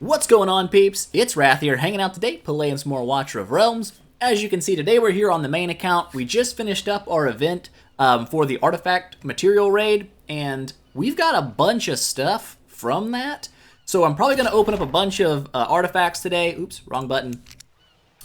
What's going on, peeps? It's Wrath here, hanging out today, playing some more Watcher of Realms. As you can see, today we're here on the main account. We just finished up our event for the Artifact Material Raid, and we've got a bunch of stuff from that. So I'm probably going to open up a bunch of artifacts today. Oops, wrong button.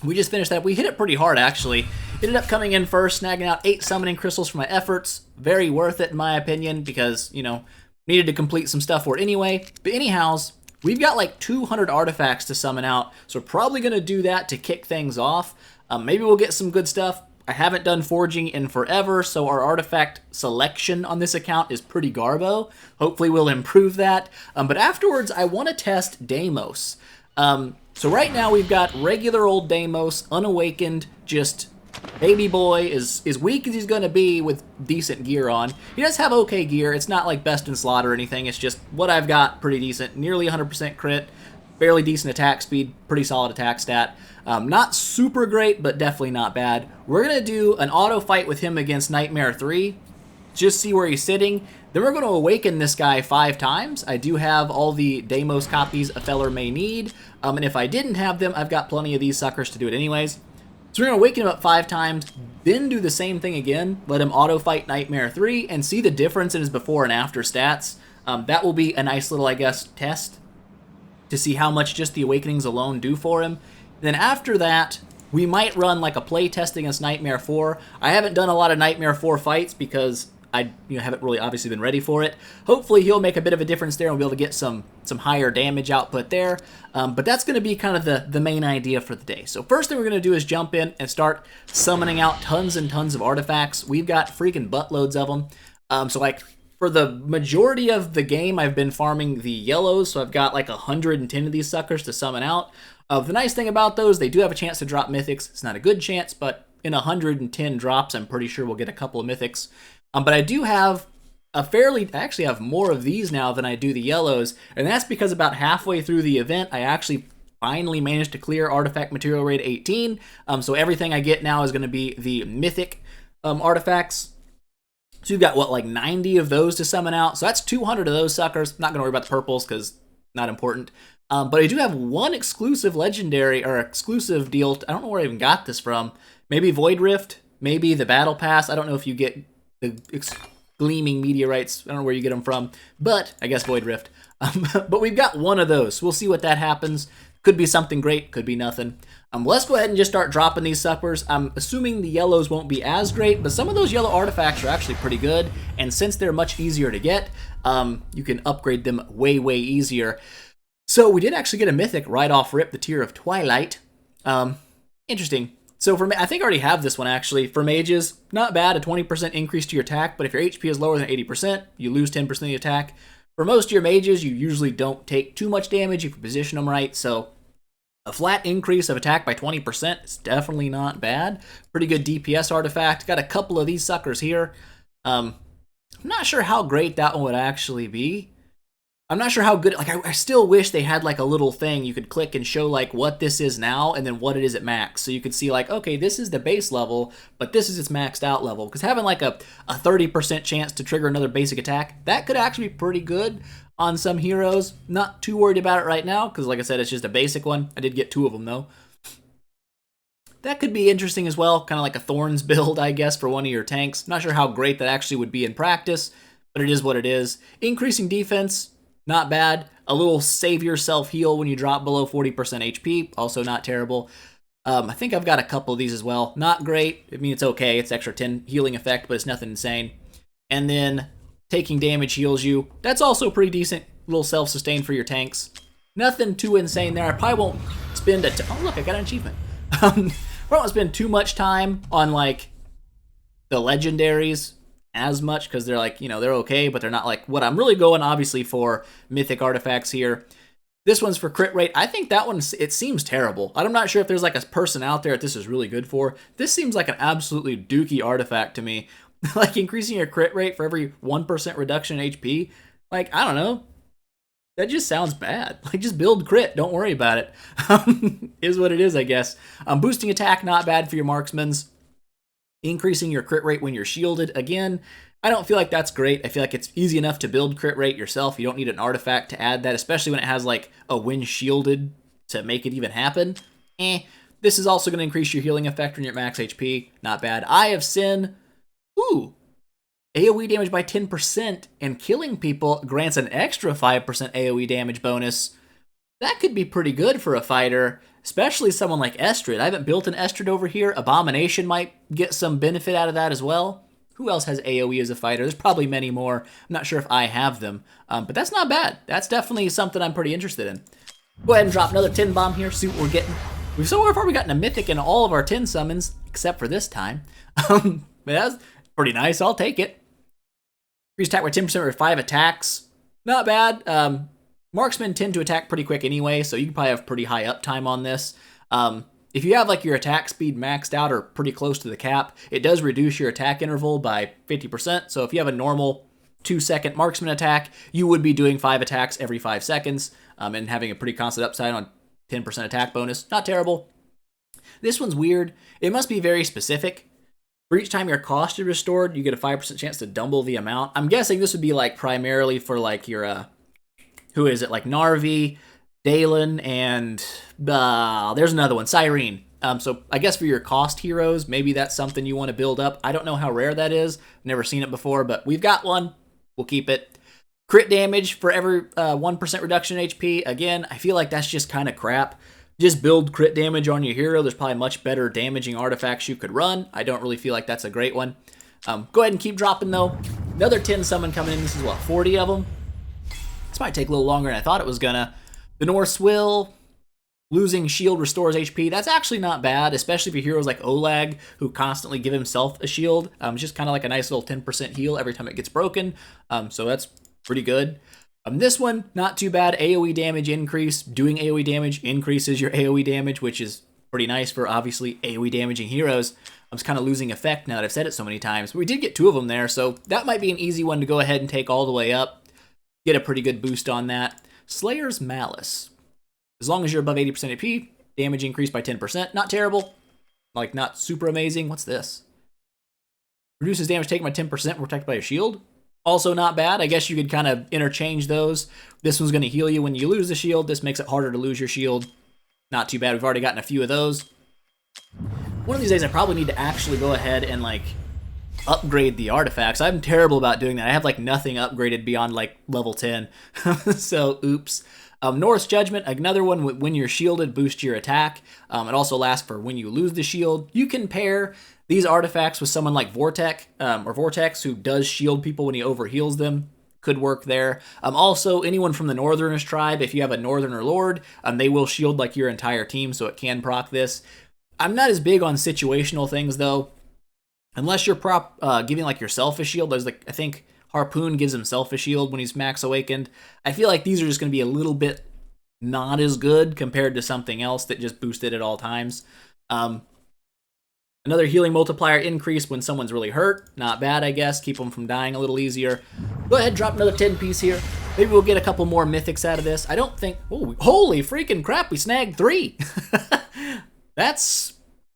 We just finished that. We hit it pretty hard, actually. Ended up coming in first, snagging out 8 summoning crystals for my efforts. Very worth it, in my opinion, because, you know, needed to complete some stuff for it anyway. But anyhows, we've got like 200 artifacts to summon out, so we're probably going to do that to kick things off. Maybe we'll get some good stuff. I haven't done forging in forever, so our artifact selection on this account is pretty garbo. Hopefully we'll improve that. But afterwards, I want to test Deimos. So right now we've got regular old Damos, unawakened, just baby boy, as weak as he's going to be with decent gear on. He does have okay gear. It's not like best in slot or anything. It's just what I've got, pretty decent. Nearly 100% crit, fairly decent attack speed, pretty solid attack stat. Not super great, but definitely not bad. We're going to do an auto fight with him against Nightmare 3. Just see where he's sitting. Then we're going to awaken this guy 5 times. I do have all the Deimos copies a feller may need. And if I didn't have them, I've got plenty of these suckers to do it anyways. So we're going to awaken him up 5 times, then do the same thing again, let him auto-fight Nightmare 3, and see the difference in his before and after stats. That will be a nice little, I guess, test to see how much just the Awakenings alone do for him. And then after that, we might run like a play test against Nightmare 4. I haven't done a lot of Nightmare 4 fights because I haven't really obviously been ready for it. Hopefully he'll make a bit of a difference there and we'll be able to get some higher damage output there. But that's going to be kind of the main idea for the day. So first thing we're going to do is jump in and start summoning out tons and tons of artifacts. We've got freaking buttloads of them. So like for the majority of the game, I've been farming the yellows. So I've got like 110 of these suckers to summon out. The nice thing about those, they do have a chance to drop mythics. It's not a good chance, but in 110 drops, I'm pretty sure we'll get a couple of mythics. But I do have I actually have more of these now than I do the yellows, and that's because about halfway through the event, I actually finally managed to clear Artifact Material Raid 18, so everything I get now is going to be the mythic artifacts. So you've got, what, like 90 of those to summon out, so that's 200 of those suckers. Not going to worry about the purples, because not important. But I do have one exclusive legendary, or exclusive deal, I don't know where I even got this from. Maybe Void Rift, maybe the Battle Pass, I don't know if you get the gleaming meteorites. I don't know where you get them from, but I guess Void Rift. But we've got one of those. We'll see what that happens. Could be something great, could be nothing. Let's go ahead and just start dropping these suckers. I'm assuming the yellows won't be as great, but some of those yellow artifacts are actually pretty good, and since they're much easier to get, you can upgrade them way, way easier. So we did actually get a mythic right off rip, the Tear of Twilight. Interesting. So for me, I think I already have this one actually. For mages, not bad, a 20% increase to your attack, but if your HP is lower than 80%, you lose 10% of the attack. For most of your mages, you usually don't take too much damage if you position them right, so a flat increase of attack by 20% is definitely not bad. Pretty good DPS artifact. Got a couple of these suckers here. I'm not sure how great that one would actually be. I'm not sure how good, like I still wish they had like a little thing you could click and show like what this is now and then what it is at max. So you could see like, okay, this is the base level, but this is its maxed out level. Because having like a 30% chance to trigger another basic attack, that could actually be pretty good on some heroes. Not too worried about it right now, because like I said, it's just a basic one. I did get 2 of them though. That could be interesting as well, kind of like a Thorns build, I guess, for one of your tanks. Not sure how great that actually would be in practice, but it is what it is. Increasing defense, not bad. A little save yourself heal when you drop below 40% HP. Also not terrible. I think I've got a couple of these as well. Not great. I mean, it's okay. It's extra 10 healing effect, but it's nothing insane. And then taking damage heals you. That's also pretty decent. A little self-sustain for your tanks. Nothing too insane there. I probably won't spend oh, look, I got an achievement. I won't spend too much time on, like, the legendaries as much, because they're like, you know, they're okay, but they're not like what I'm really going, obviously, for mythic artifacts here. This one's for crit rate. I think that one, it seems terrible. I'm not sure if there's like a person out there that this is really good for. This seems like an absolutely dookie artifact to me. Like increasing your crit rate for every 1% reduction in HP. Like, I don't know. That just sounds bad. Like, just build crit. Don't worry about it. Is what it is, I guess. Boosting attack, not bad for your marksmans. Increasing your crit rate when you're shielded. Again, I don't feel like that's great. I feel like it's easy enough to build crit rate yourself. You don't need an artifact to add that, especially when it has like a wind shielded to make it even happen. This is also going to increase your healing effect when you're at max HP. Not bad. Eye of Sin. Ooh. AoE damage by 10% and killing people grants an extra 5% AoE damage bonus. That could be pretty good for a fighter, especially someone like Estrid. I haven't built an Estrid over here. Abomination might get some benefit out of that as well. Who else has AoE as a fighter? There's probably many more. I'm not sure if I have them, but that's not bad. That's definitely something I'm pretty interested in. Go ahead and drop another tin bomb here, see what we're getting. So far we've gotten a mythic in all of our tin summons, except for this time. But that's pretty nice, I'll take it. Increase attack by 10% with 5 attacks. Not bad. Marksmen tend to attack pretty quick anyway, so you can probably have pretty high uptime on this. If you have like your attack speed maxed out or pretty close to the cap, it does reduce your attack interval by 50%. So if you have a normal 2-second marksman attack, you would be doing 5 attacks every 5 seconds and having a pretty constant upside on 10% attack bonus. Not terrible. This one's weird. It must be very specific. For each time your cost is restored, you get a 5% chance to double the amount. I'm guessing this would be like primarily for like your, who is it? Like Narvi, Dalen, and there's another one, Cyrene. So I guess for your cost heroes, maybe that's something you want to build up. I don't know how rare that is. Never seen it before, but we've got one. We'll keep it. Crit damage for every 1% reduction in HP. Again, I feel like that's just kind of crap. Just build crit damage on your hero. There's probably much better damaging artifacts you could run. I don't really feel like that's a great one. Go ahead and keep dropping though. Another 10 summon coming in. This is what, 40 of them? This might take a little longer than I thought it was gonna. The Norse Will, losing shield restores HP. That's actually not bad, especially for heroes like Olag, who constantly give himself a shield. It's just kind of like a nice little 10% heal every time it gets broken. So that's pretty good. This one, not too bad. AoE damage increase. Doing AoE damage increases your AoE damage, which is pretty nice for obviously AoE damaging heroes. I'm just kind of losing effect now that I've said it so many times. But we did get 2 of them there, so that might be an easy one to go ahead and take all the way up. Get a pretty good boost on that. Slayer's Malice. As long as you're above 80% AP, damage increased by 10%. Not terrible. Like, not super amazing. What's this? Reduces damage taken by 10%, protected by a shield. Also not bad. I guess you could kind of interchange those. This one's going to heal you when you lose the shield. This makes it harder to lose your shield. Not too bad. We've already gotten a few of those. One of these days I probably need to actually go ahead and like upgrade the artifacts. I'm terrible about doing that. I have like nothing upgraded beyond like level 10. So oops. Norse Judgment, another one when you're shielded, boosts your attack. It also lasts for when you lose the shield. You can pair these artifacts with someone like Vortex, who does shield people when he overheals them. Could work there. Also, anyone from the Northerners tribe, if you have a Northerner Lord, they will shield like your entire team, so it can proc this. I'm not as big on situational things though. Unless you're giving like yourself a shield. There's like, I think Harpoon gives himself a shield when he's max awakened. I feel like these are just going to be a little bit not as good compared to something else that just boosted at all times. Another healing multiplier increase when someone's really hurt. Not bad, I guess. Keep them from dying a little easier. Go ahead, drop another 10 piece here. Maybe we'll get a couple more mythics out of this. I don't think... Oh, holy freaking crap, we snagged 3. That's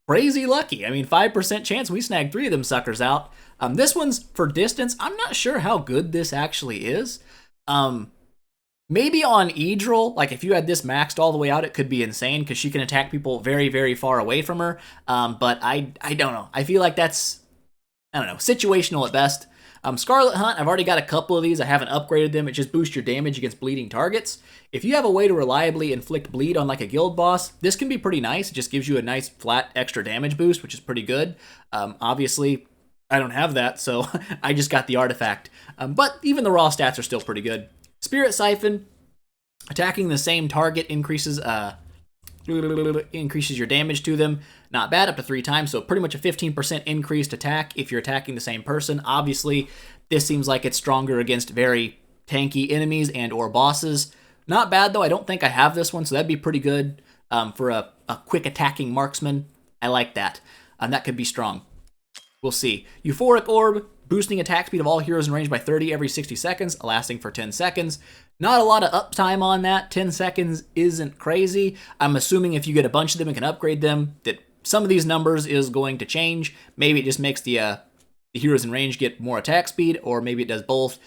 crazy lucky. I mean, 5% chance we snagged 3 of them suckers out. This one's for distance. I'm not sure how good this actually is. Maybe on Idril, like if you had this maxed all the way out, it could be insane because she can attack people very, very far away from her. But I don't know. I feel like that's, I don't know, situational at best. Scarlet Hunt, I've already got a couple of these. I haven't upgraded them. It just boosts your damage against bleeding targets. If you have a way to reliably inflict bleed on like a guild boss, this can be pretty nice. It just gives you a nice flat extra damage boost, which is pretty good. Obviously, I don't have that, so I just got the artifact. But even the raw stats are still pretty good. Spirit Siphon, attacking the same target increases your damage to them. Not bad, up to 3 times, so pretty much a 15% increased attack if you're attacking the same person. Obviously, this seems like it's stronger against very tanky enemies and or bosses. Not bad, though. I don't think I have this one, so that'd be pretty good for a quick attacking marksman. I like that. That could be strong. We'll see. Euphoric Orb, boosting attack speed of all heroes in range by 30 every 60 seconds, lasting for 10 seconds. Not a lot of uptime on that. 10 seconds isn't crazy. I'm assuming if you get a bunch of them and can upgrade them, that some of these numbers is going to change. Maybe it just makes the the heroes in range get more attack speed, or maybe it does both,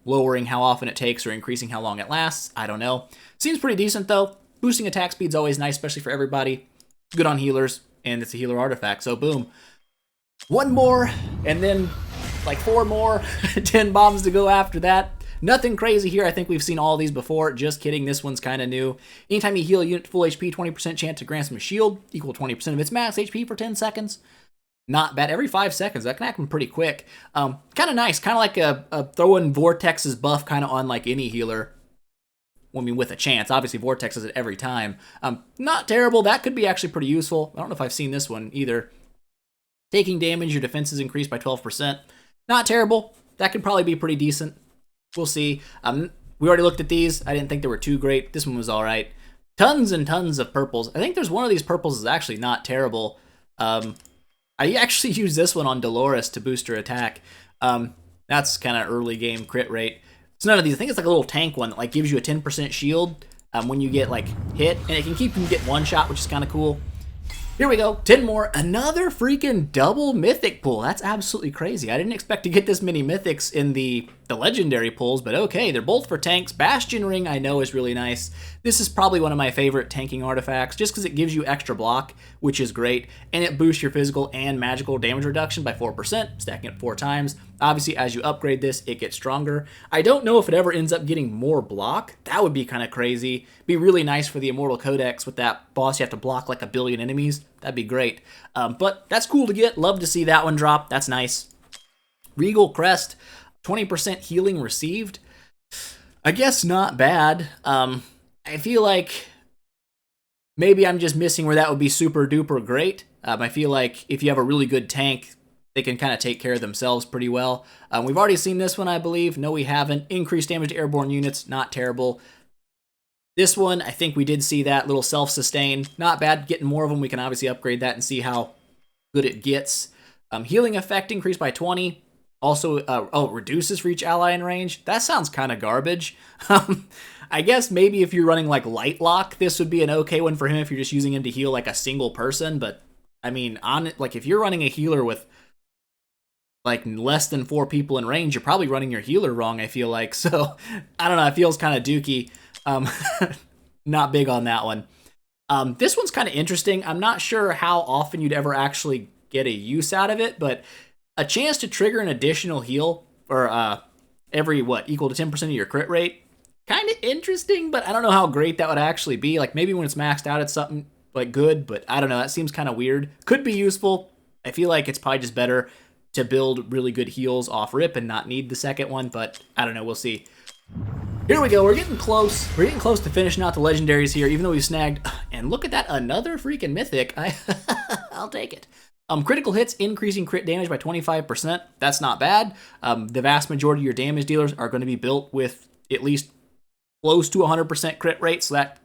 lowering how often it takes or increasing how long it lasts. I don't know. Seems pretty decent though. Boosting attack speed's always nice, especially for everybody. Good on healers, and it's a healer artifact, so boom. One more, and then like 4 more, 10 bombs to go after that. Nothing crazy here. I think we've seen all these before. Just kidding. This one's kind of new. Anytime you heal a unit to full HP, 20% chance to grant them a shield, equal 20% of its max HP for 10 seconds. Not bad. Every 5 seconds. That can happen pretty quick. Kind of nice. Kind of like a throwing Vortex's buff kind of on like any healer. I mean, with a chance. Obviously, Vortex does it every time. Not terrible. That could be actually pretty useful. I don't know if I've seen this one either. Taking damage, your defense is increased by 12%. Not terrible. That could probably be pretty decent. We'll see. We already looked at these. I didn't think they were too great. This one was all right. Tons and tons of purples. I think there's one of these purples is actually not terrible. I actually used this one on Dolores to boost her attack. That's kind of early game crit rate. It's none of these. I think it's like a little tank one that like gives you a 10% shield when you get like hit, and it can keep you get one shot, which is kind of cool. Here we go, 10 more. Another freaking double mythic pull. That's absolutely crazy. I didn't expect to get this many mythics in the legendary pulls, but okay, they're both for tanks. Bastion Ring I know is really nice. This is probably one of my favorite tanking artifacts just because it gives you extra block, which is great, and it boosts your physical and magical damage reduction by 4%, stacking it 4 times. Obviously, as you upgrade this, it gets stronger. I don't know if it ever ends up getting more block. That would be kind of crazy. Be really nice for the Immortal Codex with that boss. You have to block like 1 billion enemies. That'd be great. But that's cool to get. Love to see that one drop. That's nice. Regal Crest, 20% healing received. I guess not bad. I feel like maybe I'm just missing where that would be super duper great. I feel like if you have a really good tank, they can kind of take care of themselves pretty well. We've already seen this one, I believe. No, we haven't. Increased damage to airborne units, not terrible. This one, I think we did see that little self-sustain. Not bad. Getting more of them, we can obviously upgrade that and see how good it gets. Healing effect increased by 20. Also, reduces for each ally in range. That sounds kind of garbage. I guess maybe if you're running like Light Lock, this would be an okay one for him if you're just using him to heal like a single person. But I mean, like if you're running a healer with like less than 4 people in range, you're probably running your healer wrong, I feel like. So I don't know. It feels kind of dookie. Not big on that one. This one's kind of interesting. I'm not sure how often you'd ever actually get a use out of it, but a chance to trigger an additional heal for every, equal to 10% of your crit rate. Kind of interesting, but I don't know how great that would actually be. Like maybe when it's maxed out, it's something like good, but I don't know. That seems kind of weird. Could be useful. I feel like it's probably just better to build really good heals off rip and not need the second one, but I don't know. We'll see. Here we go. We're getting close. We're getting close to finishing out the legendaries here, even though we've snagged. And look at that, another freaking mythic. I'll take it. Critical hits, increasing crit damage by 25%. That's not bad. The vast majority of your damage dealers are going to be built with at least close to 100% crit rate, so that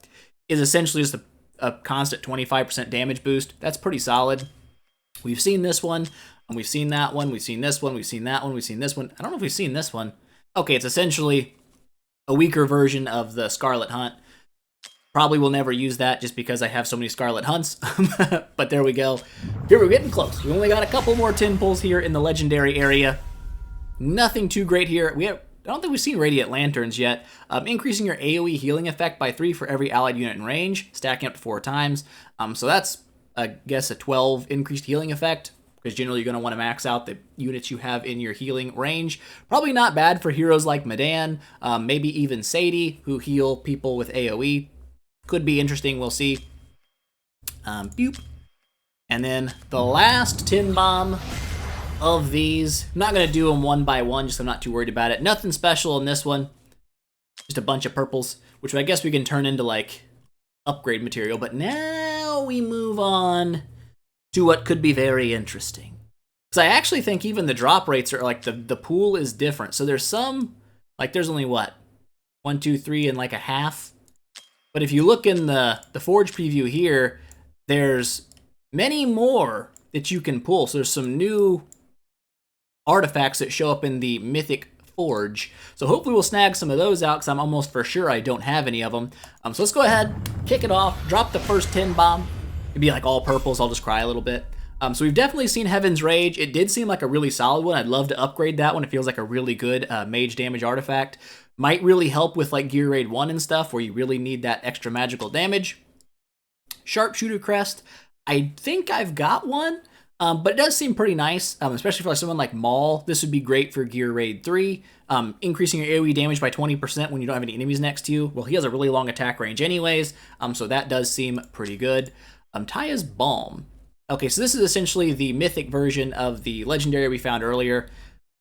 is essentially just a constant 25% damage boost. That's pretty solid. We've seen this one, and we've seen that one, we've seen this one, we've seen that one, we've seen this one. I don't know if we've seen this one. Okay, it's essentially a weaker version of the Scarlet Hunt. Probably will never use that just because I have so many Scarlet Hunts. But there we go. Here we're getting close. We only got a couple more 10 pulls here in the legendary area. Nothing too great here. I don't think we've seen Radiant Lanterns yet. Increasing your AoE healing effect by 3 for every allied unit in range, stacking up to 4 times. So that's, I guess, a 12 increased healing effect, because generally you're going to want to max out the units you have in your healing range. Probably not bad for heroes like Medan, maybe even Sadie, who heal people with AoE. Could be interesting, we'll see. Boop. And then the last tin bomb of these. I'm not going to do them one by one, just I'm not too worried about it. Nothing special in this one. Just a bunch of purples, which I guess we can turn into, like, upgrade material. But now we move on to what could be very interesting. Because I actually think even the drop rates are, like, the pool is different. So there's some, like, there's only, 1, 2, 3, and, like, a half. But if you look in the Forge preview here, there's many more that you can pull. So there's some new artifacts that show up in the Mythic Forge. So hopefully we'll snag some of those out, because I'm almost for sure I don't have any of them. So let's go ahead, kick it off, drop the first 10 bomb. It'd be like all purples, I'll just cry a little bit. So we've definitely seen Heaven's Rage. It did seem like a really solid one. I'd love to upgrade that one. It feels like a really good mage damage artifact. Might really help with like Gear Raid 1 and stuff where you really need that extra magical damage. Sharpshooter Crest. I think I've got one, but it does seem pretty nice, especially for someone like Maul. This would be great for Gear Raid 3. Increasing your AoE damage by 20% when you don't have any enemies next to you. Well, he has a really long attack range anyways, so that does seem pretty good. Taya's Balm. Okay, so this is essentially the mythic version of the legendary we found earlier.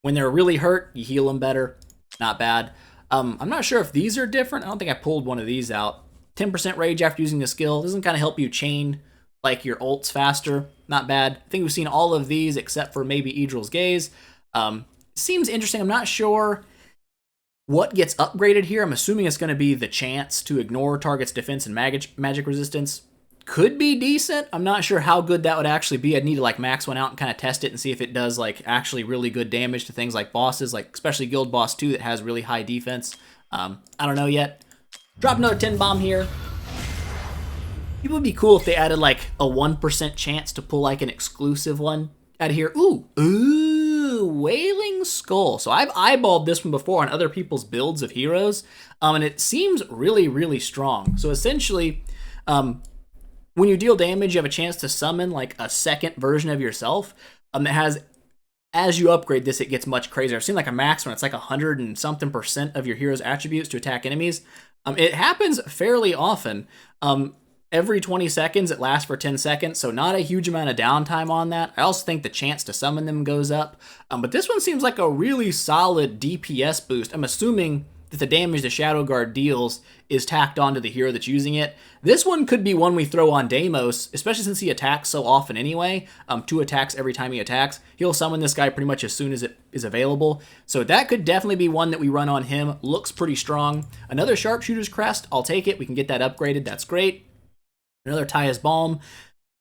When they're really hurt, you heal them better. Not bad. I'm not sure if these are different. I don't think I pulled one of these out. 10% rage after using the skill. Doesn't kind of help you chain like your ults faster. Not bad. I think we've seen all of these except for maybe Idril's Gaze. Seems interesting. I'm not sure what gets upgraded here. I'm assuming it's going to be the chance to ignore target's defense and magic resistance. Could be decent. I'm not sure how good that would actually be. I'd need to like max one out and kind of test it and see if it does like actually really good damage to things like bosses, like especially Guild Boss 2 that has really high defense. I don't know yet. Drop another 10 bomb here. It would be cool if they added like a 1% chance to pull like an exclusive one out of here. Ooh, Wailing Skull. So I've eyeballed this one before on other people's builds of heroes, and it seems really, really strong. So essentially, when you deal damage, you have a chance to summon like a second version of yourself that has, as you upgrade this, it gets much crazier. I've seen like a max when it's like 100 and something % of your hero's attributes to attack enemies. It happens fairly often. Every 20 seconds, it lasts for 10 seconds, so not a huge amount of downtime on that. I also think the chance to summon them goes up. But this one seems like a really solid DPS boost. I'm assuming that the damage the Shadow Guard deals is tacked onto the hero that's using it. This one could be one we throw on Deimos, especially since he attacks so often anyway. 2 attacks every time he attacks. He'll summon this guy pretty much as soon as it is available. So that could definitely be one that we run on him. Looks pretty strong. Another Sharpshooter's Crest. I'll take it. We can get that upgraded. That's great. Another Taya's Balm.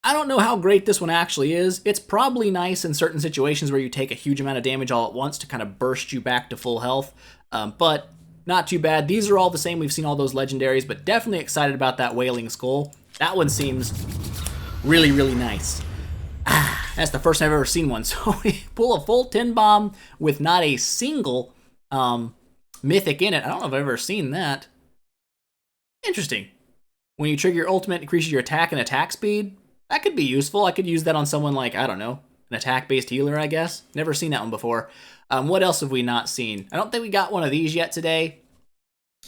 I don't know how great this one actually is. It's probably nice in certain situations where you take a huge amount of damage all at once to kind of burst you back to full health. But not too bad. These are all the same. We've seen all those legendaries, but definitely excited about that Wailing Skull. That one seems really, really nice. That's the first time I've ever seen one. So we pull a full 10 bomb with not a single mythic in it. I don't know if I've ever seen that. Interesting. When you trigger your ultimate, it increases your attack and attack speed. That could be useful. I could use that on someone like, I don't know, an attack-based healer, I guess. Never seen that one before. What else have we not seen? I don't think we got one of these yet today,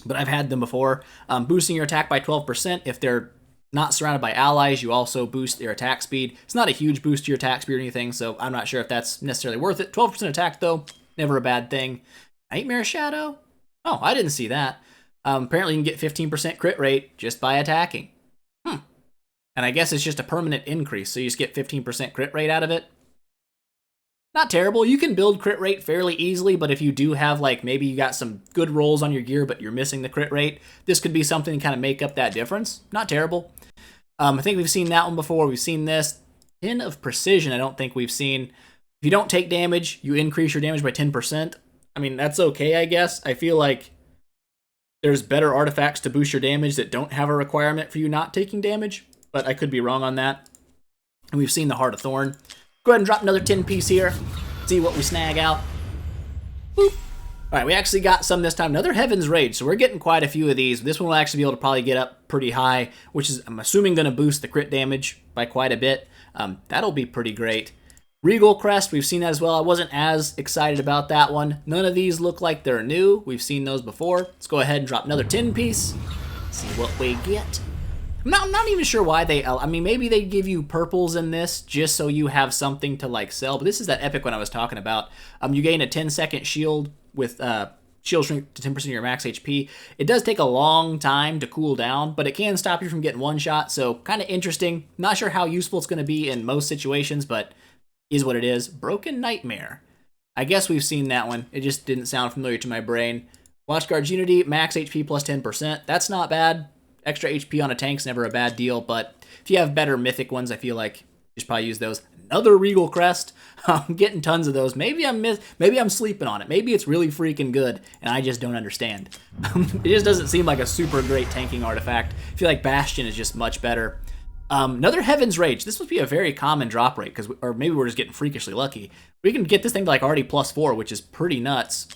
but I've had them before. Boosting your attack by 12%. If they're not surrounded by allies, you also boost their attack speed. It's not a huge boost to your attack speed or anything, so I'm not sure if that's necessarily worth it. 12% attack, though, never a bad thing. Nightmare Shadow? Oh, I didn't see that. Apparently you can get 15% crit rate just by attacking. And I guess it's just a permanent increase, so you just get 15% crit rate out of it. Not terrible. You can build crit rate fairly easily, but if you do have, like, maybe you got some good rolls on your gear, but you're missing the crit rate, this could be something to kind of make up that difference. Not terrible. I think we've seen that one before. We've seen this. Pin of Precision, I don't think we've seen. If you don't take damage, you increase your damage by 10%. I mean, that's okay, I guess. I feel like there's better artifacts to boost your damage that don't have a requirement for you not taking damage, but I could be wrong on that. And we've seen the Heart of Thorn. Go ahead and drop another 10 piece here. See what we snag out. Boop. All right, we actually got some this time. Another Heaven's Rage, so we're getting quite a few of these. This one will actually be able to probably get up pretty high, which is, I'm assuming, going to boost the crit damage by quite a bit. That'll be pretty great. Regal Crest, we've seen that as well. I wasn't as excited about that one. None of these look like they're new. We've seen those before. Let's go ahead and drop another 10 piece. See what we get. I'm not even sure why they, I mean, maybe they give you purples in this just so you have something to like sell, but this is that epic one I was talking about. You gain a 10-second shield with shield shrink to 10% of your max HP. It does take a long time to cool down, but it can stop you from getting one shot, so kind of interesting. Not sure how useful it's going to be in most situations, but is what it is. Broken Nightmare. I guess we've seen that one. It just didn't sound familiar to my brain. Watchguard's Unity, max HP plus 10%. That's not bad. Extra HP on a tank's never a bad deal, but if you have better mythic ones, I feel like you should probably use those. Another Regal Crest. I'm getting tons of those. Maybe I'm sleeping on it. Maybe it's really freaking good, and I just don't understand. It just doesn't seem like a super great tanking artifact. I feel like Bastion is just much better. Another Heaven's Rage. This must be a very common drop rate, or maybe we're just getting freakishly lucky. We can get this thing to like already +4, which is pretty nuts.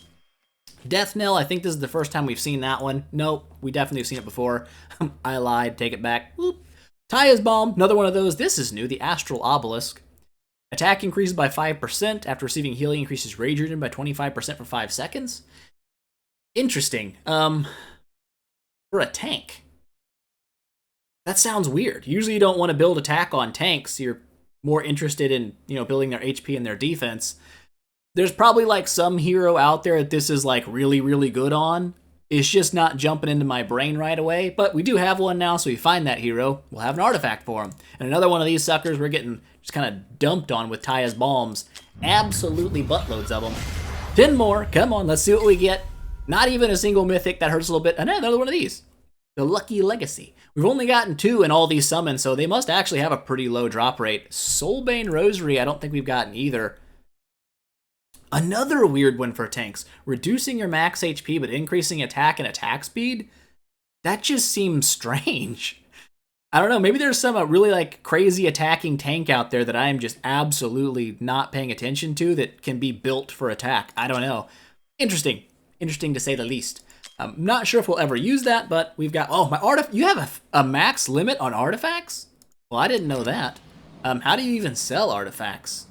Death Knell, I think this is the first time we've seen that one. Nope, we definitely have seen it before. I lied, take it back. Whoop. Taya's Bomb, another one of those. This is new, the Astral Obelisk. Attack increases by 5%. After receiving healing, increases Rage Regen by 25% for 5 seconds. Interesting. For a tank. That sounds weird. Usually you don't want to build attack on tanks. You're more interested in, building their HP and their defense. There's probably like some hero out there that this is like really, really good on. It's just not jumping into my brain right away. But we do have one now, so we find that hero. We'll have an artifact for him. And another one of these suckers we're getting just kind of dumped on with Taya's Bombs. Absolutely buttloads of them. 10 more. Come on, let's see what we get. Not even a single mythic. That hurts a little bit. And another one of these. The Lucky Legacy. We've only gotten 2 in all these summons, so they must actually have a pretty low drop rate. Soulbane Rosary, I don't think we've gotten either. Another weird one for tanks. Reducing your max HP but increasing attack and attack speed? That just seems strange. I don't know, maybe there's some really like crazy attacking tank out there that I am just absolutely not paying attention to that can be built for attack. I don't know. Interesting. Interesting to say the least. I'm not sure if we'll ever use that, but we've got... Oh, my artifact... You have a max limit on artifacts? Well, I didn't know that. How do you even sell artifacts?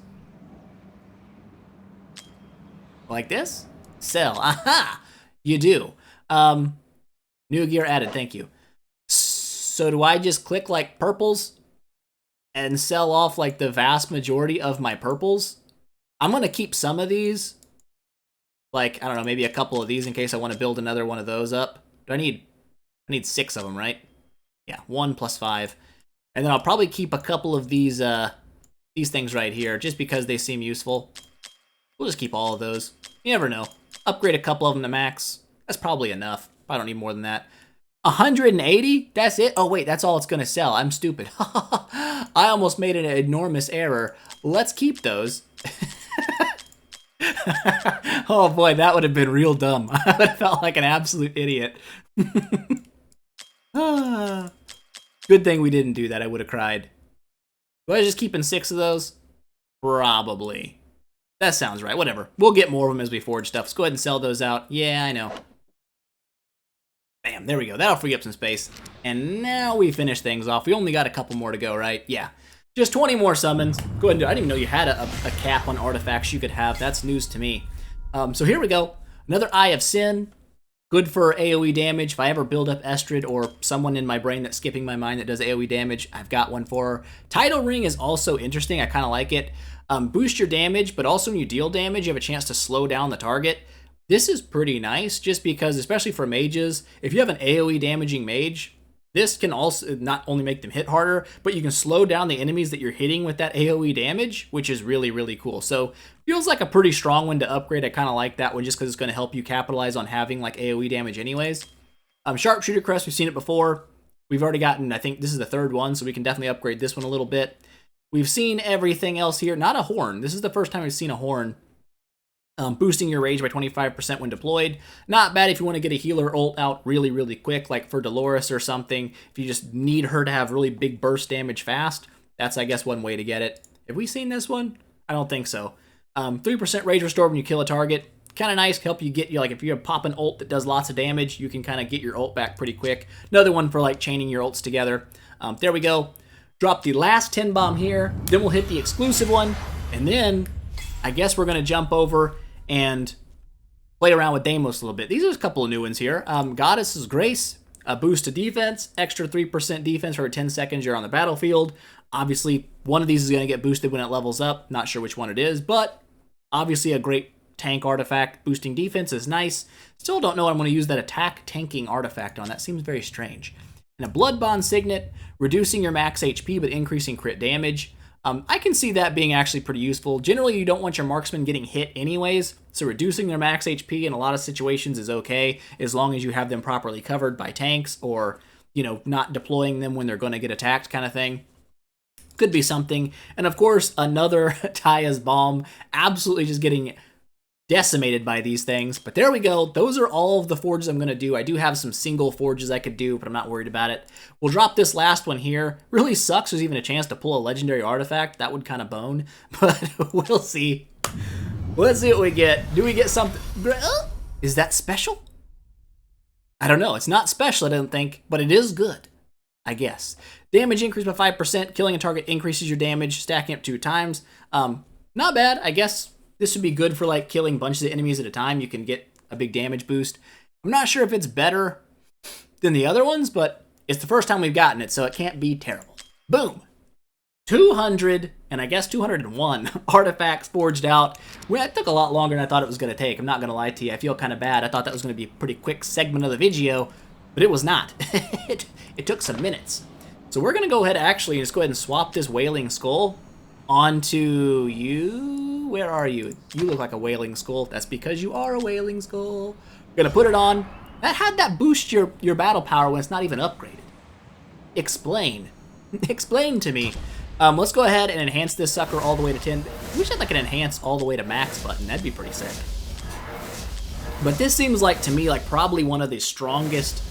Like this? Sell. Aha! You do. New gear added, thank you. So do I just click like purples and sell off like the vast majority of my purples? I'm going to keep some of these. Like, I don't know, maybe a couple of these in case I want to build another one of those up. I need 6 of them, right? Yeah, 1 + 5. And then I'll probably keep a couple of these things right here just because they seem useful. We'll just keep all of those. You never know. Upgrade a couple of them to max. That's probably enough. I don't need more than that. 180? That's it? Oh, wait, that's all it's going to sell. I'm stupid. I almost made an enormous error. Let's keep those. Oh boy, that would have been real dumb. I would have felt like an absolute idiot. Good thing we didn't do that. I would have cried. Was I just keeping 6 of those? Probably. That sounds right. Whatever. We'll get more of them as we forge stuff. Let's go ahead and sell those out. Yeah, I know. Bam, there we go. That'll free up some space. And now we finish things off. We only got a couple more to go, right? Yeah. Just 20 more summons. Go ahead and do it. I didn't even know you had a cap on artifacts you could have. That's news to me. So here we go. Another Eye of Sin. Good for AoE damage. If I ever build up Estrid or someone in my brain that's skipping my mind that does AoE damage, I've got one for her. Tidal Ring is also interesting. I kind of like it. Boost your damage, but also when you deal damage, you have a chance to slow down the target. This is pretty nice just because, especially for mages, if you have an AoE damaging mage, this can also not only make them hit harder, but you can slow down the enemies that you're hitting with that AoE damage, which is really, really cool. So feels like a pretty strong one to upgrade. I kind of like that one just because it's going to help you capitalize on having like AoE damage anyways. Sharpshooter Crest, we've seen it before. We've already gotten, I think this is the 3rd one, so we can definitely upgrade this one a little bit. We've seen everything else here. Not a horn. This is the first time we've seen a horn. Boosting your rage by 25% when deployed. Not bad if you want to get a healer ult out really, really quick, like for Dolores or something. If you just need her to have really big burst damage fast, that's, I guess, one way to get it. Have we seen this one? I don't think so. 3% rage restore when you kill a target. Kind of nice, help you get, like, if you have pop an ult that does lots of damage, you can kind of get your ult back pretty quick. Another one for, like, chaining your ults together. There we go. Drop the last 10 bomb here, then we'll hit the exclusive one, and then I guess we're going to jump over and play around with Deimos a little bit. These are a couple of new ones here. Goddess's Grace, a boost to defense, extra 3% defense for 10 seconds you're on the battlefield. Obviously, one of these is going to get boosted when it levels up. Not sure which one it is, but obviously a great tank artifact. Boosting defense is nice. Still don't know what I'm going to use that attack tanking artifact on. That seems very strange. And a Blood Bond Signet, reducing your max HP but increasing crit damage. I can see that being actually pretty useful. Generally, you don't want your marksman getting hit anyways, so reducing their max HP in a lot of situations is okay, as long as you have them properly covered by tanks or, not deploying them when they're going to get attacked kind of thing. Could be something. And of course, another Taya's Bomb, absolutely just getting decimated by these things. But there we go. Those are all of the forges I'm going to do. I do have some single forges I could do, but I'm not worried about it. We'll drop this last one here. Really sucks there's even a chance to pull a legendary artifact. That would kind of bone, but we'll see. Let's see what we get. Do we get something? Is that special? I don't know. It's not special, I don't think, but it is good, I guess. Damage increased by 5%. Killing a target increases your damage, stacking up 2 times. Not bad. I guess this would be good for like killing bunches of enemies at a time. You can get a big damage boost. I'm not sure if it's better than the other ones, but it's the first time we've gotten it, so it can't be terrible. Boom. 200, and I guess 201 artifacts forged out. Well, it took a lot longer than I thought it was going to take. I'm not going to lie to you. I feel kind of bad. I thought that was going to be a pretty quick segment of the video, but it was not. it took some minutes. So we're going to go ahead actually and just go ahead and swap this Wailing Skull onto you. Where are you? You look like a Wailing Skull. That's because you are a Wailing Skull. We're going to put it on. How'd that boost your battle power when it's not even upgraded? Explain. Explain to me. Let's go ahead and enhance this sucker all the way to 10. I wish I had like an enhance all the way to max button. That'd be pretty sick. But this seems like, to me, like probably one of the strongest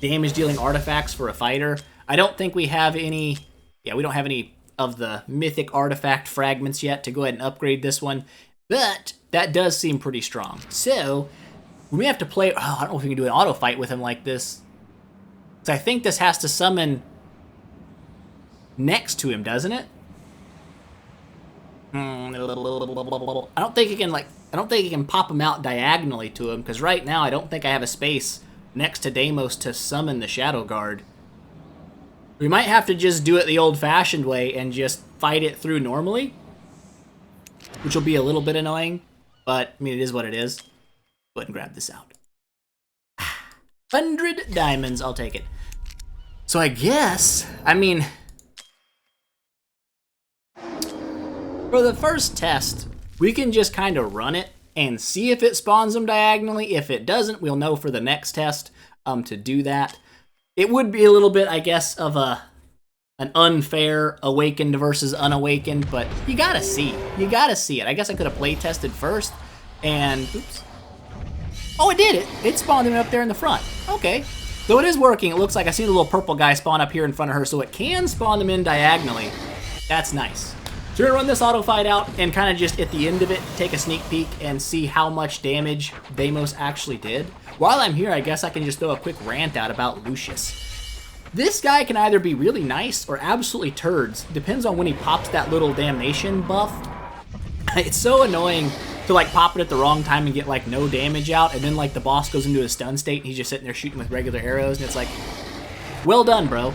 damage dealing artifacts for a fighter. I don't think we have any, we don't have any of the mythic artifact fragments yet to go ahead and upgrade this one. But that does seem pretty strong. So we may have to play, I don't know if we can do an auto fight with him like this. So I think this has to summon next to him, doesn't it? I don't think you can pop him out diagonally to him, because right now I don't think I have a space next to Deimos to summon the Shadow Guard. We might have to just do it the old-fashioned way and just fight it through normally, which will be a little bit annoying, but I mean, it is what it is. Go ahead and grab this out. 100 diamonds, I'll take it. So I guess, I mean, for the first test, we can just kind of run it and see if it spawns them diagonally. If it doesn't, we'll know for the next test to do that. It would be a little bit, I guess, of an unfair awakened versus unawakened, but you gotta see. You gotta see it. I guess I could have play tested first, and oops. Oh, it did it. It spawned him up there in the front. Okay. So it is working. It looks like I see the little purple guy spawn up here in front of her, so it can spawn them in diagonally. That's nice. So we're gonna run this auto fight out and kind of just at the end of it take a sneak peek and see how much damage Deimos actually did. While I'm here, I guess I can just throw a quick rant out about Lucius. This guy can either be really nice or absolutely turds. Depends on when he pops that little damnation buff. It's so annoying to like pop it at the wrong time and get like no damage out, and then like the boss goes into a stun state and he's just sitting there shooting with regular arrows, and it's like, well done, bro.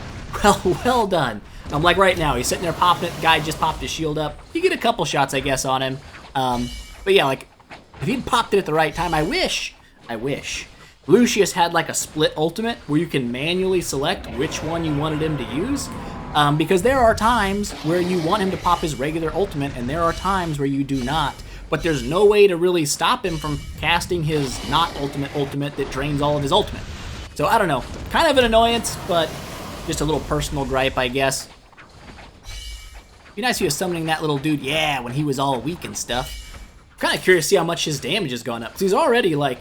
Well done. I'm like right now, he's sitting there popping it. The guy just popped his shield up. You get a couple shots, I guess, on him. But yeah, like if he'd popped it at the right time, I wish. Lucius had like a split ultimate where you can manually select which one you wanted him to use. Because there are times where you want him to pop his regular ultimate, and there are times where you do not. But there's no way to really stop him from casting his not ultimate that drains all of his ultimate. So I don't know, kind of an annoyance, but just a little personal gripe, I guess. Be nice if he was summoning that little dude, when he was all weak and stuff. I'm kind of curious to see how much his damage has gone up, because he's already like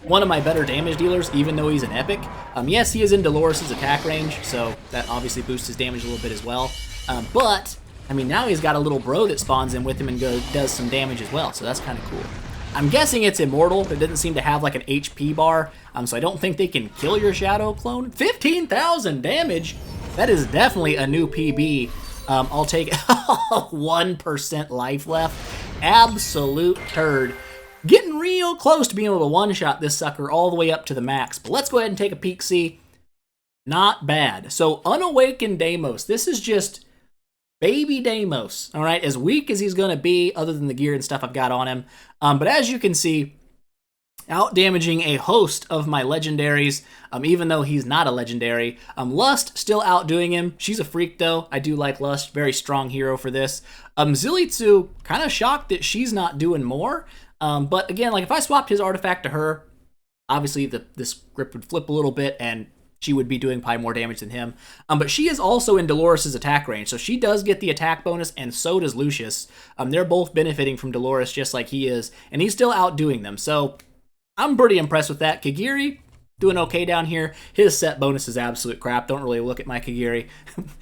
one of my better damage dealers, even though he's an epic. Yes, he is in Dolores' attack range, so that obviously boosts his damage a little bit as well. But I mean, now he's got a little bro that spawns in with him and does some damage as well, so that's kind of cool. I'm guessing it's immortal. It doesn't seem to have like an HP bar, so I don't think they can kill your shadow clone. 15,000 damage. That is definitely a new PB. I'll take 1% life left. Absolute turd. Getting real close to being able to one-shot this sucker all the way up to the max. But let's go ahead and take a peek, see. Not bad. So, unawakened Deimos. This is just baby Deimos, all right? As weak as he's going to be, other than the gear and stuff I've got on him. But as you can see, out-damaging a host of my legendaries, even though he's not a legendary. Lust still outdoing him. She's a freak, though. I do like Lust. Very strong hero for this. Zilitsu, kind of shocked that she's not doing more. But again, like if I swapped his artifact to her, obviously this grip would flip a little bit, and she would be doing probably more damage than him. But she is also in Dolores' attack range, so she does get the attack bonus, and so does Lucius. They're both benefiting from Dolores just like he is, and he's still outdoing them. So I'm pretty impressed with that. Kagiri, doing okay down here. His set bonus is absolute crap. Don't really look at my Kagiri.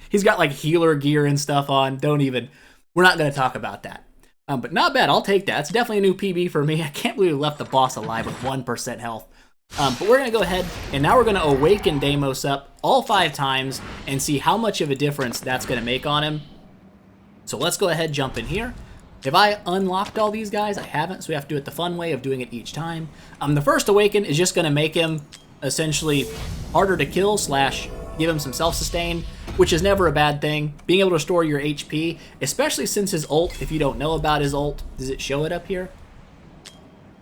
He's got like healer gear and stuff on. We're not going to talk about that. But not bad. I'll take that. It's definitely a new PB for me. I can't believe we left the boss alive with 1% health. But we're going to go ahead, and now we're going to awaken Deimos up all 5 times and see how much of a difference that's going to make on him. So let's go ahead, jump in here. Have I unlocked all these guys? I haven't, so we have to do it the fun way of doing it each time. The first awaken is just going to make him essentially harder to kill / give him some self-sustain, which is never a bad thing. Being able to restore your HP, especially since his ult, if you don't know about his ult, does it show it up here?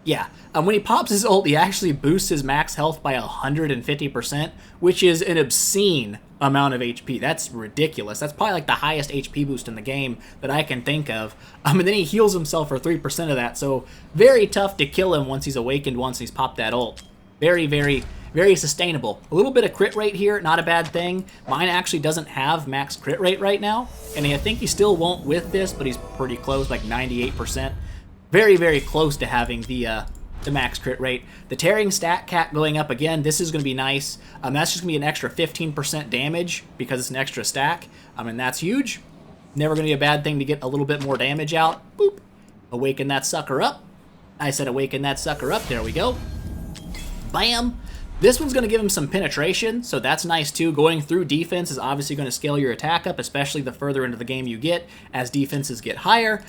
Yeah, when he pops his ult, he actually boosts his max health by 150%, which is an obscene amount of HP. That's ridiculous. That's probably like the highest HP boost in the game that I can think of. And then he heals himself for 3% of that, so very tough to kill him once he's awakened, once he's popped that ult. Very, very, very sustainable. A little bit of crit rate here, not a bad thing. Mine actually doesn't have max crit rate right now, and I think he still won't with this, but he's pretty close, like 98%. Very, very close to having the max crit rate. The tearing stat cap going up again. This is going to be nice. That's just going to be an extra 15% damage because it's an extra stack. And that's huge. Never going to be a bad thing to get a little bit more damage out. Boop. Awaken that sucker up. I said awaken that sucker up. There we go. Bam. This one's going to give him some penetration, so that's nice too. Going through defense is obviously going to scale your attack up, especially the further into the game you get as defenses get higher.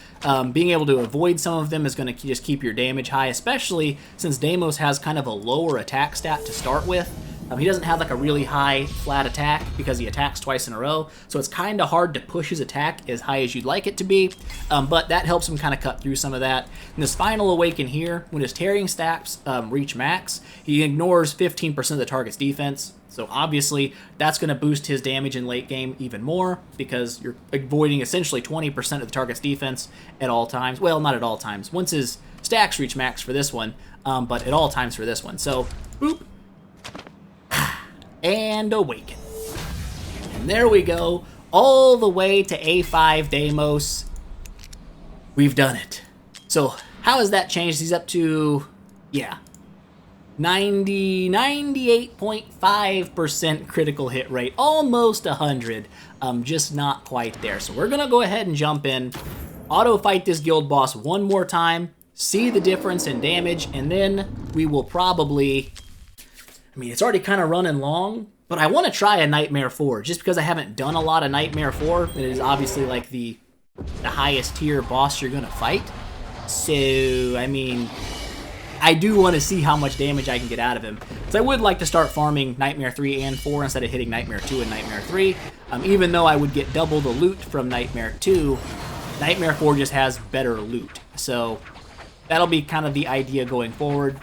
Being able to avoid some of them is going to just keep your damage high, especially since Deimos has kind of a lower attack stat to start with. He doesn't have like a really high flat attack because he attacks twice in a row, so it's kind of hard to push his attack as high as you'd like it to be, but that helps him kind of cut through some of that. And this final awaken here, when his tearing stats reach max, he ignores 15% of the target's defense, so obviously that's going to boost his damage in late game even more because you're avoiding essentially 20% of the target's defense at all times. Well, not at all times. Once his stacks reach max for this one, but at all times for this one. So, boop. And awaken. And there we go, all the way to A5 Deimos. We've done it. So how has that changed? He's up to, yeah, 98.5% critical hit rate, almost 100, just not quite there. So we're gonna go ahead and jump in, auto fight this guild boss one more time, see the difference in damage, and then we will probably, I mean, it's already kind of running long, but I want to try a Nightmare 4, just because I haven't done a lot of Nightmare 4. It is obviously like the highest tier boss you're going to fight. So, I mean, I do want to see how much damage I can get out of him. Because I would like to start farming Nightmare 3 and 4 instead of hitting Nightmare 2 and Nightmare 3. Even though I would get double the loot from Nightmare 2, Nightmare 4 just has better loot. So, that'll be kind of the idea going forward.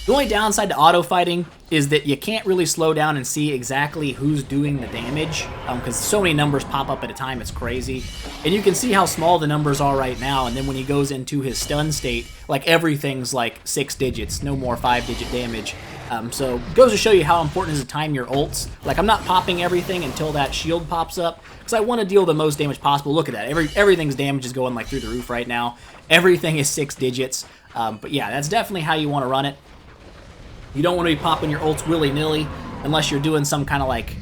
The only downside to auto fighting is that you can't really slow down and see exactly who's doing the damage because so many numbers pop up at a time, it's crazy. And you can see how small the numbers are right now, and then when he goes into his stun state, like everything's like 6 digits, no more 5-digit damage. So it goes to show you how important it is to time your ults. Like I'm not popping everything until that shield pops up because I want to deal the most damage possible. Look at that, everything's damage is going like through the roof right now. Everything is 6 digits. But yeah, that's definitely how you want to run it. You don't want to be popping your ults willy-nilly unless you're doing some kind of like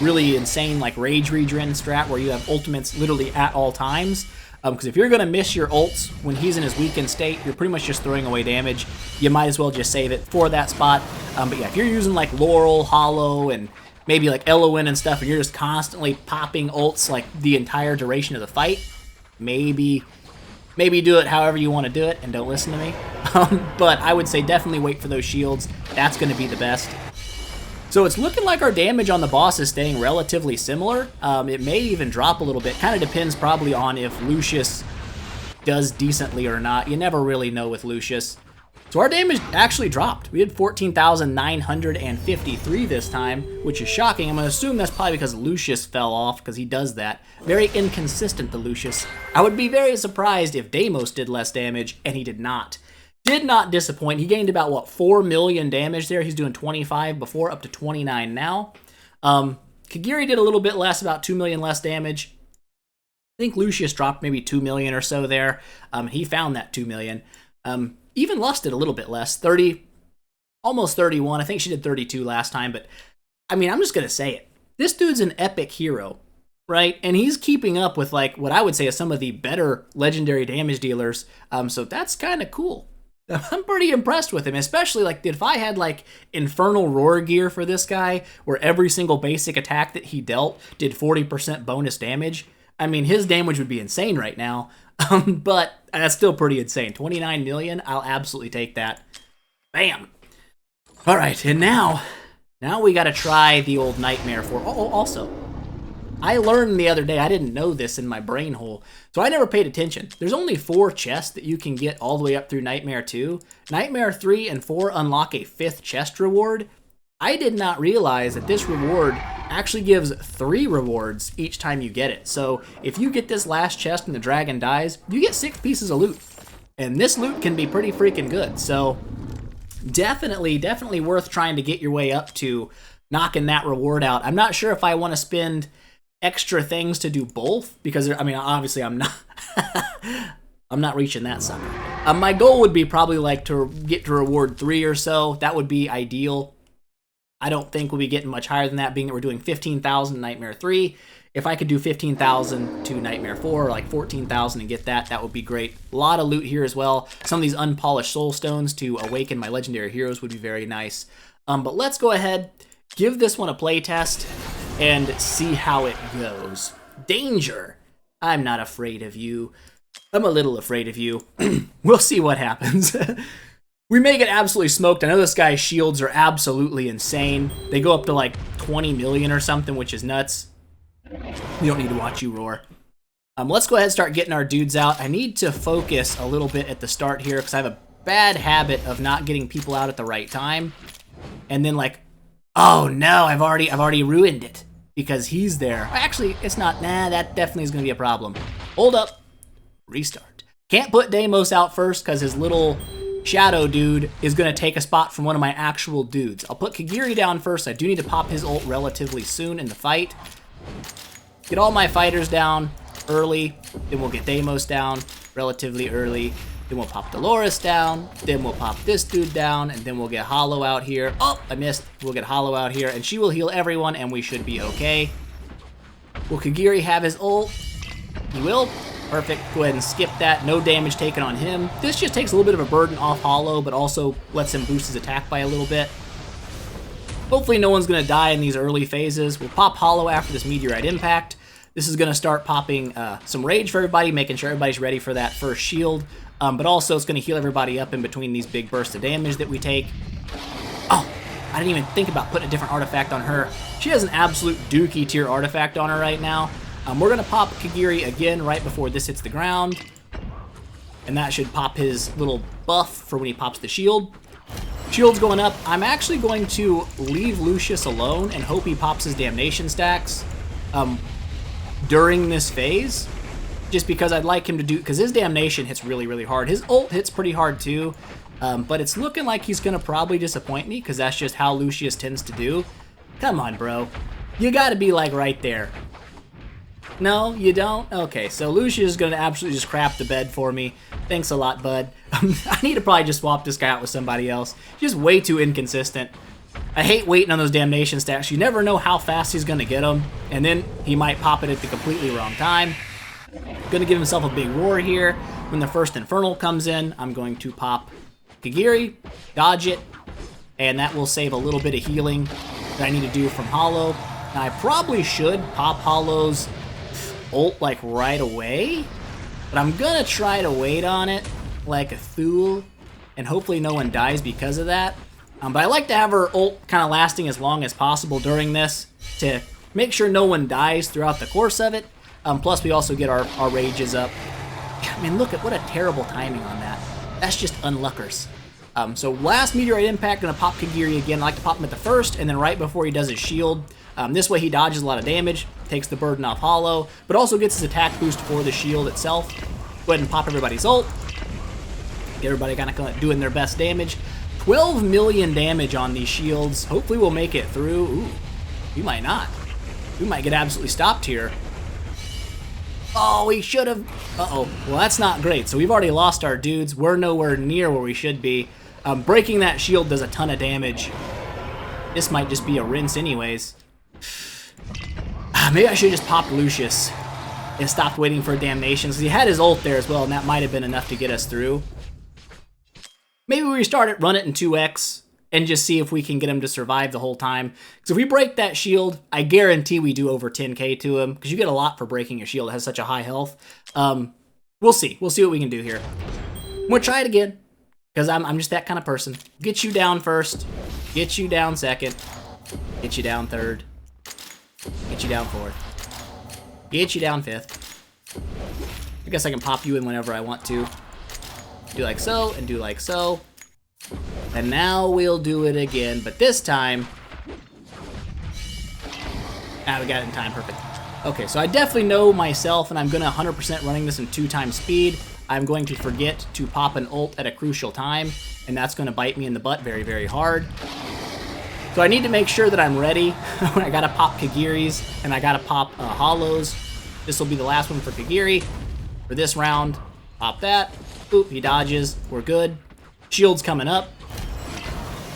really insane like rage regen strat where you have ultimates literally at all times. Because if you're going to miss your ults when he's in his weakened state, you're pretty much just throwing away damage. You might as well just save it for that spot. But yeah, if you're using like Laurel, Hollow, and maybe like Elowen and stuff, and you're just constantly popping ults like the entire duration of the fight, maybe do it however you want to do it and don't listen to me. But I would say definitely wait for those shields. That's going to be the best. So it's looking like our damage on the boss is staying relatively similar. It may even drop a little bit. Kind of depends probably on if Lucius does decently or not. You never really know with Lucius. So our damage actually dropped. We had 14,953 this time, which is shocking. I'm going to assume that's probably because Lucius fell off, because he does that. Very inconsistent, the Lucius. I would be very surprised if Deimos did less damage, and he did not. Did not disappoint. He gained about, what, 4 million damage there. He's doing 25 before, up to 29 now. Kagiri did a little bit less, about 2 million less damage. I think Lucius dropped maybe 2 million or so there. He found that 2 million. Even Lust did a little bit less, 30, almost 31. I think she did 32 last time, but I mean, I'm just going to say it. This dude's an epic hero, right? And he's keeping up with, like, what I would say is some of the better legendary damage dealers. So that's kind of cool. I'm pretty impressed with him, especially, like, if I had, like, Infernal Roar gear for this guy, where every single basic attack that he dealt did 40% bonus damage, I mean, his damage would be insane right now, but that's still pretty insane. 29 million, I'll absolutely take that. Bam! All right, and now we gotta try the old Nightmare for... Oh, also, I learned the other day, I didn't know this in my brain hole, so I never paid attention. There's only 4 chests that you can get all the way up through Nightmare 2. Nightmare 3 and 4 unlock a 5th chest reward. I did not realize that this reward actually gives 3 rewards each time you get it. So if you get this last chest and the dragon dies, you get 6 pieces of loot. And this loot can be pretty freaking good. So definitely worth trying to get your way up to knocking that reward out. I'm not sure if I want to spend extra things to do both, because I mean, obviously I'm not I'm not reaching that sucker. My goal would be probably like to get to reward 3 or so. That would be ideal. I don't think we'll be getting much higher than that, being that we're doing 15,000 Nightmare 3. If I could do 15,000 to Nightmare 4, or like 14,000 and get that, that would be great. A lot of loot here as well. Some of these unpolished soul stones to awaken my legendary heroes would be very nice. But let's go ahead, give this one a play test, and see how it goes. Danger! I'm not afraid of you. I'm a little afraid of you. We'll see what happens. We may get absolutely smoked. I know this guy's shields are absolutely insane. They go up to like 20 million or something, which is nuts. We don't need to watch you roar. Let's go ahead and start getting our dudes out. I need to focus a little bit at the start here because I have a bad habit of not getting people out at the right time. And then like, oh no, I've already ruined it because he's there. Actually, it's not. Nah, that definitely is going to be a problem. Hold up. Restart. Can't put Deimos out first because his little shadow dude is going to take a spot from one of my actual dudes. I'll put Kagiri down first. I do need to pop his ult relatively soon in the fight. Get all my fighters down early. Then we'll get Deimos down relatively early. Then we'll pop Dolores down. Then we'll pop this dude down. And then we'll get Hollow out here. Oh, I missed. We'll get Hollow out here. And she will heal everyone and we should be okay. Will Kagiri have his ult? He will. Perfect. Go ahead and skip that. No damage taken on him. This just takes a little bit of a burden off Hollow, but also lets him boost his attack by a little bit. Hopefully no one's going to die in these early phases. We'll pop Hollow after this Meteorite Impact. This is going to start popping some Rage for everybody, making sure everybody's ready for that first shield. But also it's going to heal everybody up in between these big bursts of damage that we take. Oh, I didn't even think about putting a different artifact on her. She has an absolute dookie tier artifact on her right now. We're going to pop Kagiri again right before this hits the ground. And that should pop his little buff for when he pops the shield. Shield's going up. I'm actually going to leave Lucius alone and hope he pops his damnation stacks during this phase. Just because I'd like him to do... Because his damnation hits really hard. His ult hits pretty hard too. But it's looking like he's going to probably disappoint me because that's just how Lucius tends to do. Come on, bro. You got to be like right there. No, you don't? Okay, so Lucius is going to absolutely just crap the bed for me. Thanks a lot, bud. I need to probably just swap this guy out with somebody else. Just way too inconsistent. I hate waiting on those damnation stacks. You never know how fast he's going to get them, and then he might pop it at the completely wrong time. Going to give himself a big roar here. When the first Infernal comes in, I'm going to pop Kagiri, dodge it, and that will save a little bit of healing that I need to do from Hollow. Now, I probably should pop Hollow's ult like right away, but I'm gonna try to wait on it like a fool, and hopefully no one dies because of that. But I like to have her ult kind of lasting as long as possible during this to make sure no one dies throughout the course of it. Plus we also get our rages up. I mean, look at what a terrible timing on that. That's just unluckers. So last Meteorite Impact, gonna pop Kagiri again. I like to pop him at the first, and then right before he does his shield. This way he dodges a lot of damage, takes the burden off Hollow, but also gets his attack boost for the shield itself. Go ahead and pop everybody's ult. Everybody kind of doing their best damage. 12 million damage on these shields. Hopefully we'll make it through. Ooh, we might not. We might get absolutely stopped here. Oh, we should have. Uh-oh. Well, that's not great. So we've already lost our dudes. We're nowhere near where we should be. Breaking that shield does a ton of damage. This might just be a rinse anyways. Maybe I should have just popped Lucius and stopped waiting for Damnation, because he had his ult there as well, and that might have been enough to get us through. Maybe we restart it, run it in 2x, and just see if we can get him to survive the whole time. Because if we break that shield, I guarantee we do over 10k to him, because you get a lot for breaking your shield. It has such a high health. We'll see. We'll see what we can do here. I'm going to try it again, because I'm just that kind of person. Get you down first, get you down second, get you down third, get you down fourth, get you down fifth. I guess I can pop you in whenever I want to. Do like so, and do like so. And now we'll do it again, but this time... we got it in time, perfect. Okay, so I definitely know myself, and I'm going to 100% running this in 2x speed. I'm going to forget to pop an ult at a crucial time, and that's going to bite me in the butt very, very hard. So I need to make sure that I'm ready. I got to pop Kagiri's, and I got to pop Hollows. This will be the last one for Kagiri. For this round, pop that. Oop, he dodges. We're good. Shield's coming up.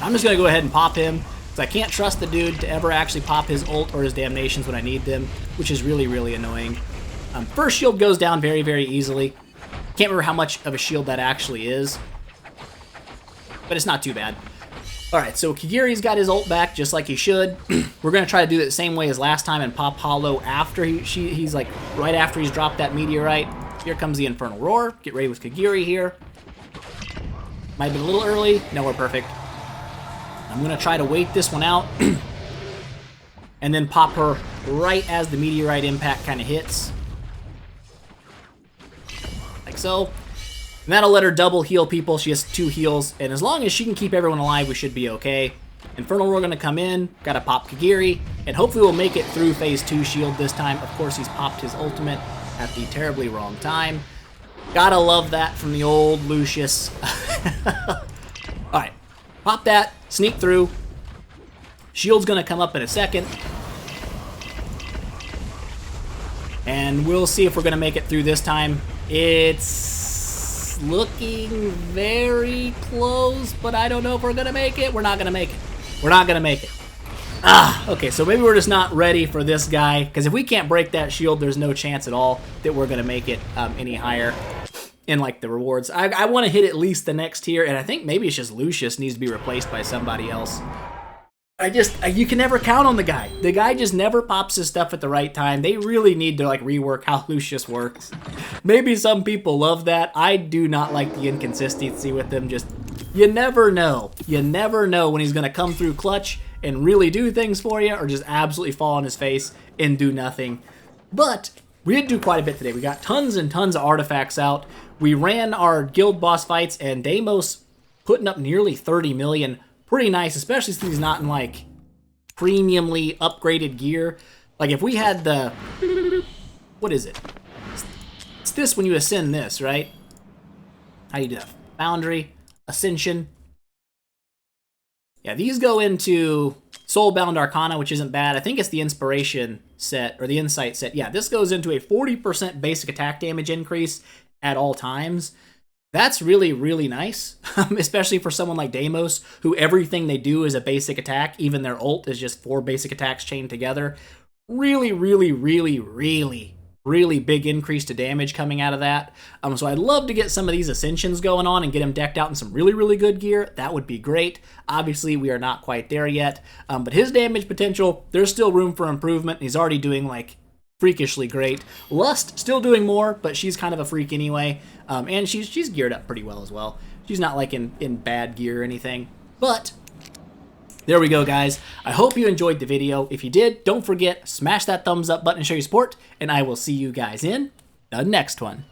I'm just going to go ahead and pop him, because I can't trust the dude to ever actually pop his ult or his Damnations when I need them, which is really, really annoying. First shield goes down very, very easily. Can't remember how much of a shield that actually is, but it's not too bad. Alright, so Kagiri's got his ult back, just like he should. We're going to try to do it the same way as last time and pop Hollow after he's like, right after he's dropped that meteorite. Here comes the Infernal Roar. Get ready with Kagiri here. Might have been a little early. No, we're perfect. I'm going to try to wait this one out. And then pop her right as the meteorite impact kind of hits. Like so. And that'll let her double heal people. She has 2 heals. And as long as she can keep everyone alive, we should be okay. Infernal Roar going to come in. Got to pop Kagiri. And hopefully we'll make it through phase 2 shield this time. Of course, he's popped his ultimate at the terribly wrong time. Gotta love that from the old Lucius. Alright, pop that, sneak through. Shield's gonna come up in a second. And we'll see if we're gonna make it through this time. It's looking very close, but I don't know if we're gonna make it. We're not gonna make it. We're not gonna make it. Okay, so maybe we're just not ready for this guy, because if we can't break that shield, there's no chance at all that we're going to make it any higher in, like, the rewards. I want to hit at least the next tier, and I think maybe it's just Lucius needs to be replaced by somebody else. You can never count on the guy. The guy just never pops his stuff at the right time. They really need to, like, rework how Lucius works. Maybe some people love that. I do not like the inconsistency with them. Just, you never know. You never know when he's going to come through clutch and really do things for you, or just absolutely fall on his face and do nothing. But we did do quite a bit today. We got tons and tons of artifacts out. We ran our guild boss fights, and Deimos putting up nearly 30 million. Pretty nice, especially since he's not in, like, premiumly upgraded gear. Like, if we had the... What is it? It's this when you ascend this, right? How do you do that? Foundry, Ascension. Yeah, these go into Soulbound Arcana, which isn't bad. I think it's the Inspiration set, or the Insight set. Yeah, this goes into a 40% basic attack damage increase at all times. That's really, really nice, especially for someone like Deimos, who everything they do is a basic attack. Even their ult is just 4 basic attacks chained together. Really, really, really, really, really big increase to damage coming out of that. So I'd love to get some of these Ascensions going on and get him decked out in some really, really good gear. That would be great. Obviously, we are not quite there yet. But his damage potential, there's still room for improvement. He's already doing, like, freakishly great. Lust, still doing more, but she's kind of a freak anyway. And she's geared up pretty well as well. She's not, like, in bad gear or anything. But there we go, guys. I hope you enjoyed the video. If you did, don't forget, smash that thumbs up button and show your support, and I will see you guys in the next one.